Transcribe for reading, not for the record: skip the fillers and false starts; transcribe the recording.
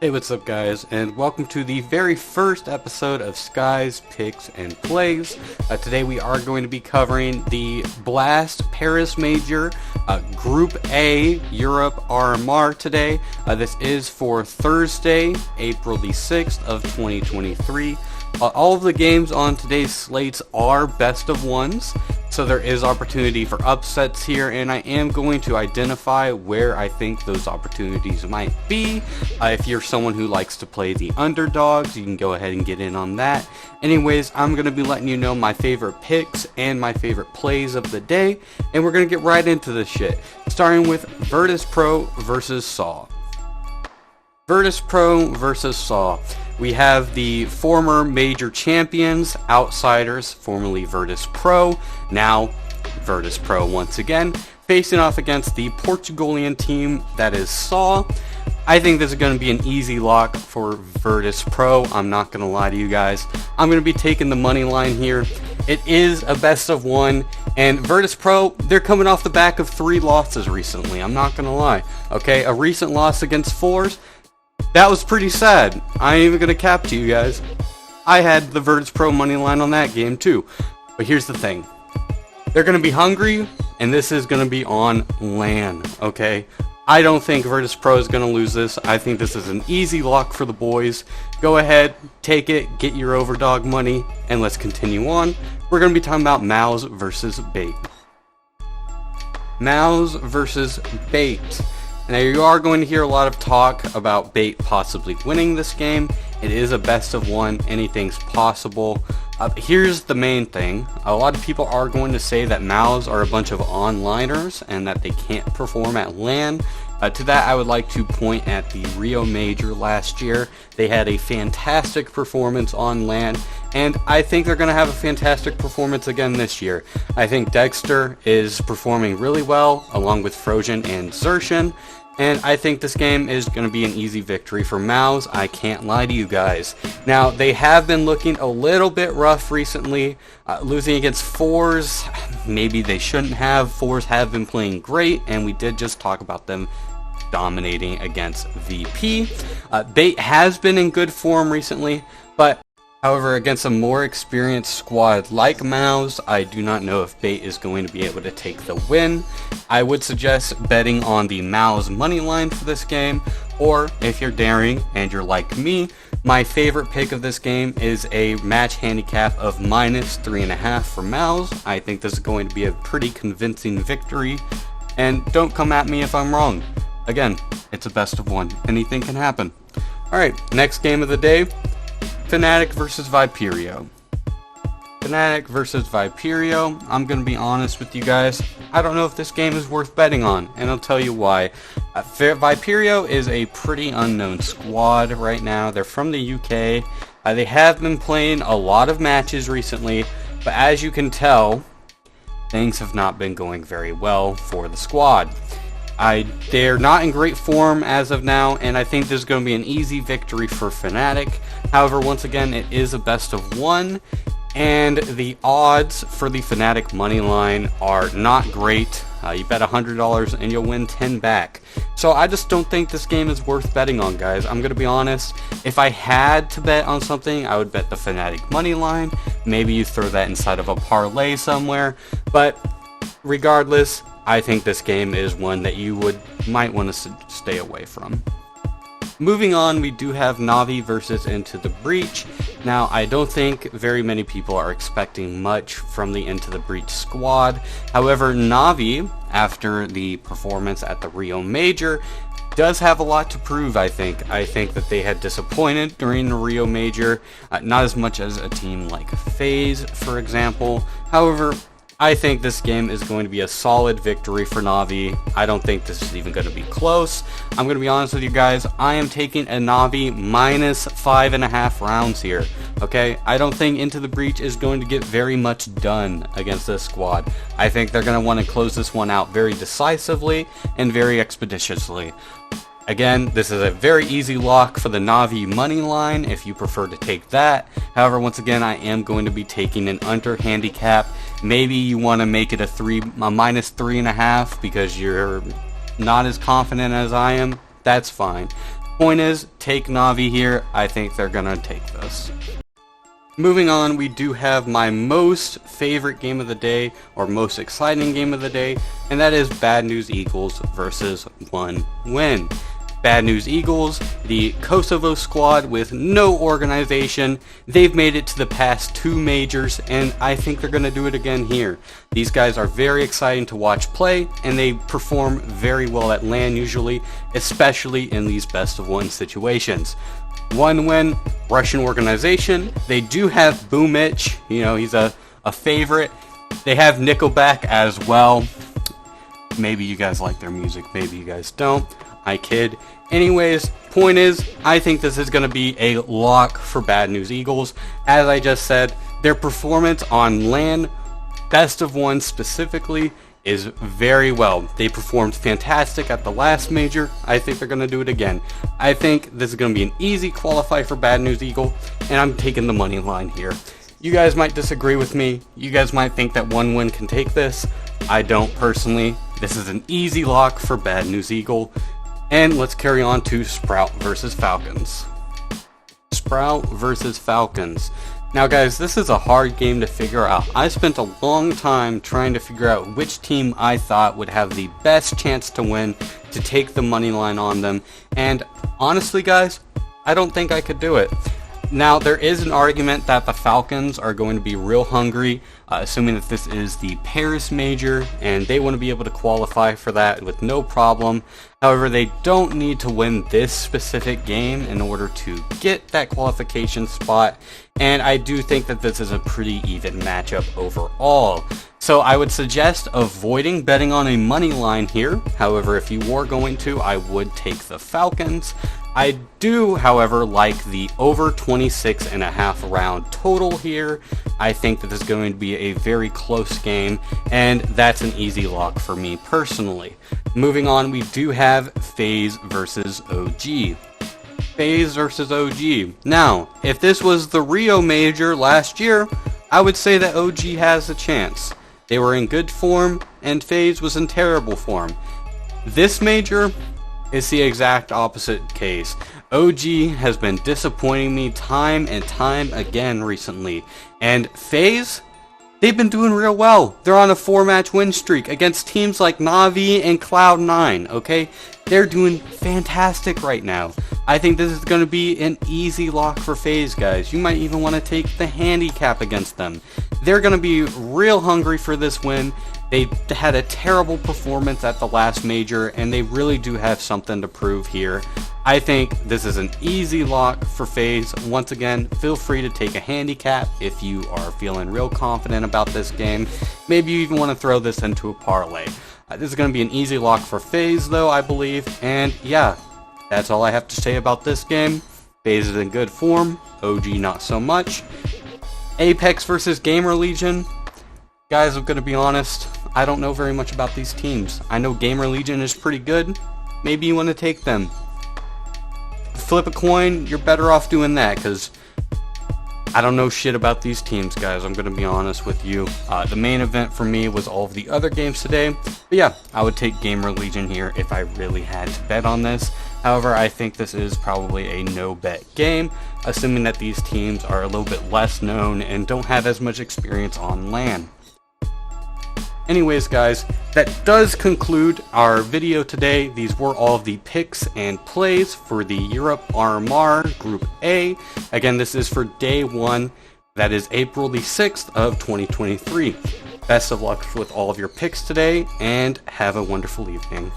Hey, what's up guys, and welcome to the very first episode of Sky's Picks and Plays. Today we are going to be covering the Blast Paris Major Group A Europe RMR today. This is for Thursday, April the 6th of 2023. All of the games on today's slates are best of ones, so there is opportunity for upsets here, and I am going to identify where I think those opportunities might be. If you're someone who likes to play the underdogs, you can go ahead and get in on that. Anyways, I'm going to be letting you know my favorite picks and my favorite plays of the day, and we're going to get right into this shit, starting with Virtus Pro versus Saw. Virtus Pro versus Saw. We have the former major champions, Outsiders, formerly Virtus Pro, now Virtus Pro once again, facing off against the Portugalian team that is Saw. I think this is going to be an easy lock for Virtus Pro. I'm not going to lie to you guys. I'm going to be taking the money line here. It is a best of one, and Virtus Pro, they're coming off the back of 3 losses recently. I'm not going to lie. Okay, a recent loss against Fours. That was pretty sad. I ain't even gonna cap to you guys. I had the Virtus Pro money line on that game too. But here's the thing. They're gonna be hungry, and this is gonna be on LAN, okay? I don't think Virtus Pro is gonna lose this. I think this is an easy lock for the boys. Go ahead, take it, get your overdog money, and let's continue on. We're gonna be talking about Mouse versus Bait. Mouse versus Bait. Now you are going to hear a lot of talk about Bait possibly winning this game. It is a best of one, anything's possible. Here's the main thing. A lot of people are going to say that Maus are a bunch of onliners and that they can't perform at LAN. To that I would like to point at the Rio Major last year. They had a fantastic performance on LAN, and I think they're going to have a fantastic performance again this year. I think Dexter is performing really well along with Frozen and Zershin, and I think this game is going to be an easy victory for Maus. I can't lie to you guys. Now, they have been looking a little bit rough recently, losing against Fours. Maybe they shouldn't have. Fours have been playing great, and we did just talk about them dominating against VP. Bait has been in good form recently, but however, against a more experienced squad like Maus, I do not know if Bait is going to be able to take the win. I would suggest betting on the Maus money line for this game, or if you're daring and you're like me, my favorite pick of this game is a match handicap of -3.5 for Maus. I think this is going to be a pretty convincing victory, and don't come at me if I'm wrong. Again, it's a best of one. Anything can happen. Alright, next game of the day. Fnatic versus Viperio. Fnatic versus Viperio. I'm going to be honest with you guys. I don't know if this game is worth betting on, and I'll tell you why. Viperio is a pretty unknown squad right now. They're from the UK. They have been playing a lot of matches recently, but as you can tell, things have not been going very well for the squad. They're not in great form as of now, and I think this is going to be an easy victory for Fnatic. However, once again, it is a best of one, and the odds for the Fnatic money line are not great. You bet $100 and you'll win 10 back. So I just don't think this game is worth betting on, guys. I'm going to be honest. If I had to bet on something, I would bet the Fnatic money line. Maybe you throw that inside of a parlay somewhere, but regardless, I think this game is one that you might want to stay away from. Moving on, we do have Na'Vi versus Into the Breach. Now, I don't think very many people are expecting much from the Into the Breach squad. However, Na'Vi, after the performance at the Rio Major, does have a lot to prove, I think. I think that they had disappointed during the Rio Major, not as much as a team like FaZe, for example. However, I think this game is going to be a solid victory for Na'Vi. I don't think this is even going to be close. I'm going to be honest with you guys. I am taking a Na'Vi -5.5 rounds here. Okay? I don't think Into the Breach is going to get very much done against this squad. I think they're going to want to close this one out very decisively and very expeditiously. Again, this is a very easy lock for the Na'Vi money line if you prefer to take that. However, once again, I am going to be taking an under handicap. Maybe you want to make it a -3.5 because you're not as confident as I am. That's fine. Point is, take Navi here. I think they're gonna take this. Moving on, we do have my most favorite game of the day, or most exciting game of the day, and that is Bad News Eagles versus One Win. Bad News Eagles, the Kosovo squad with no organization. They've made it to the past 2 majors, and I think they're going to do it again here. These guys are very exciting to watch play, and they perform very well at LAN usually, especially in these best of 1 situations. One Win, Russian organization. They do have Boomich, he's a favorite. They have Nickelback as well. Maybe you guys like their music, maybe you guys don't. I kid. Anyways, point is, I think this is going to be a lock for Bad News Eagles. As I just said, their performance on LAN, best of 1 specifically, is very well. They performed fantastic at the last major. I think they're going to do it again. I think this is going to be an easy qualify for Bad News Eagle, and I'm taking the money line here. You guys might disagree with me. You guys might think that One Win can take this. I don't personally. This is an easy lock for Bad News Eagle. And let's carry on to Sprout versus Falcons. Sprout versus Falcons. Now guys, this is a hard game to figure out. I spent a long time trying to figure out which team I thought would have the best chance to win, to take the money line on them, and honestly guys, I don't think I could do it. Now, there is an argument that the Falcons are going to be real hungry, assuming that this is the Paris major, and they want to be able to qualify for that with no problem. However, they don't need to win this specific game in order to get that qualification spot, and I do think that this is a pretty even matchup overall. So I would suggest avoiding betting on a money line here. However, if you were going to, I would take the Falcons. I do, however, like the over 26.5 round total here. I think that this is going to be a very close game, and that's an easy lock for me personally. Moving on, we do have FaZe versus OG. FaZe versus OG. Now, if this was the Rio Major last year, I would say that OG has a chance. They were in good form, and FaZe was in terrible form. This major, it's the exact opposite case. OG has been disappointing me time and time again recently. And FaZe, they've been doing real well. They're on a 4-match win streak against teams like Navi and Cloud9, okay? They're doing fantastic right now. I think this is going to be an easy lock for FaZe, guys. You might even want to take the handicap against them. They're going to be real hungry for this win. They had a terrible performance at the last major, and they really do have something to prove here. I think this is an easy lock for FaZe. Once again, feel free to take a handicap if you are feeling real confident about this game. Maybe you even want to throw this into a parlay. This is going to be an easy lock for FaZe, though, I believe. And yeah, that's all I have to say about this game. FaZe is in good form. OG not so much. Apex versus Gamer Legion. Guys, I'm going to be honest. I don't know very much about these teams. I know Gamer Legion is pretty good. Maybe you want to take them. Flip a coin, you're better off doing that, because I don't know shit about these teams, guys. I'm going to be honest with you. The main event for me was all of the other games today. But yeah, I would take Gamer Legion here if I really had to bet on this. However, I think this is probably a no-bet game, assuming that these teams are a little bit less known and don't have as much experience on LAN. Anyways, guys, that does conclude our video today. These were all of the picks and plays for the Europe RMR Group A. Again, this is for day 1. That is April the 6th of 2023. Best of luck with all of your picks today, and have a wonderful evening.